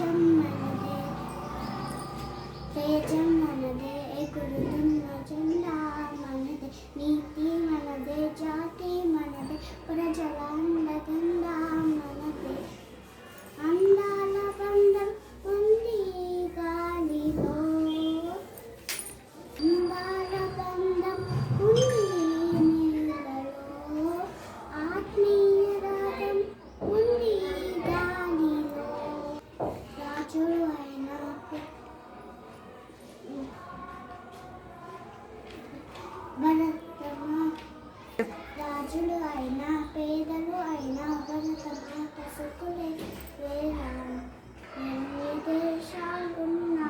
దేశం మనదే, తేజం మనదే, ఎగురుతున్న జెండా మనదే, నీతి మనదే, జాతి మనదే, ప్రజల అండదండ మనదే. అందాల బంధం ఉంది గాలిలో, అందాల బంధం ఉంది నీళ్ళలో, ఆత్మీయ రాగం ఉంది గాలిలో. రాజులు అయినా భరతమా, రాజులు అయినా పేదలు అయినా భరతమాత సుకులే వేరా. ఎన్ని దేశాలున్నా